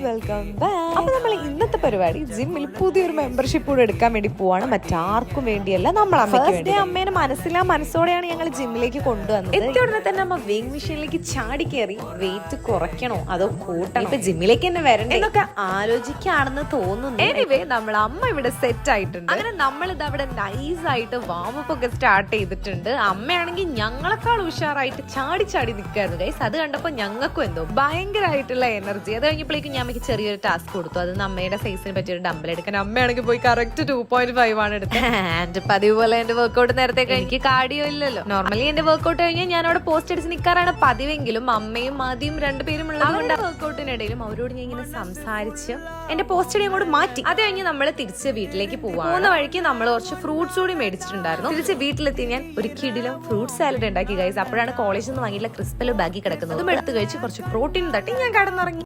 Welcome back. അപ്പൊ നമ്മൾ ഇന്നത്തെ പരിപാടി ജിമ്മിൽ പുതിയൊരു മെമ്പർഷിപ്പ് കൂടെ എടുക്കാൻ വേണ്ടി പോവാണ്. മറ്റാർക്കും വേണ്ടിയല്ല, നമ്മൾ അമ്മേനെ മനസ്സോടെയാണ് ഞങ്ങൾ ജിമ്മിലേക്ക് കൊണ്ടുവന്നത്. എത്തിയ ഉടനെ തന്നെ അമ്മ വെയിങ് മെഷീനിലേക്ക് ചാടി കയറി വെയിറ്റ് കുറയ്ക്കണോ അതോ കൂട്ടണോ, ഇപ്പൊ ജിമ്മിലേക്ക് തന്നെ വരണ്ടേ എന്നൊക്കെ ആലോചിക്കാണെന്ന് തോന്നുന്നു. എനിവേ നമ്മൾ അമ്മ ഇവിടെ സെറ്റ് ആയിട്ടുണ്ട്. അങ്ങനെ നമ്മൾ ഇത് അവിടെ നൈസ് ആയിട്ട് വാമപ്പ് ഒക്കെ സ്റ്റാർട്ട് ചെയ്തിട്ടുണ്ട്. അമ്മയാണെങ്കിൽ ഞങ്ങളെക്കാൾ ഉഷാറായിട്ട് ചാടി ചാടി നിൽക്കായിരുന്നു ഗൈസ്. അത് കണ്ടപ്പോ ഞങ്ങൾക്കും എന്തോ ഭയങ്കരമായിട്ടുള്ള എനർജി. അത് കഴിഞ്ഞപ്പോഴേക്കും ഞാൻ എനിക്ക് ചെറിയൊരു ടാസ്ക് കൊടുത്തു. അത് അമ്മയുടെ സൈസിന് പറ്റിയൊരു ഡമ്പൽ എടുക്കാൻ. അമ്മയാണെങ്കിൽ പോയി കറക്റ്റ് 2.5 ആണ് എടുത്തത്. ആൻഡ് പതിവ് പോലെ എന്റെ വർക്ക്ഔട്ട് നേരത്തെ എനിക്ക് കാർഡിയോ ഇല്ലല്ലോ. നോർമലി എന്റെ വർക്ക്ഔട്ട് കഴിഞ്ഞാൽ ഞാൻ അവിടെ പോസ്റ്റ് അടിച്ച് നിൽക്കാറാണ് പതിവെങ്കിലും അമ്മയും ആദ്യം രണ്ടുപേരും ഉള്ളതുകൊണ്ട് വർക്ക്ഔട്ടിനിടയിലും അവരോട് ഞാൻ ഇങ്ങനെ സംസാരിച്ച് എന്റെ പോസ്റ്റ് അടി അങ്ങോട്ട് മാറ്റി. അത് കഴിഞ്ഞ് നമ്മൾ തിരിച്ച് വീട്ടിലേക്ക് പോകുന്ന വഴിക്ക് നമ്മൾ കുറച്ച് ഫ്രൂട്ട്സ് കൂടി മേടിച്ചിട്ടുണ്ടായിരുന്നു. തിരിച്ച് വീട്ടിലെത്തി ഞാൻ ഒരു കിടിലും ഫ്രൂട്ട് സാലഡ് ഉണ്ടാക്കി ഗൈസ്. അപ്പോഴാണ് കോളേജിൽ നിന്ന് വാങ്ങിയിട്ടുള്ള ക്രിസ്പല് ബാഗി കിടക്കുന്നത്. അതും എടുത്ത് കഴിച്ച് കുറച്ച് പ്രോട്ടീൻ തട്ടി ഞാൻ കടന്നിറങ്ങി.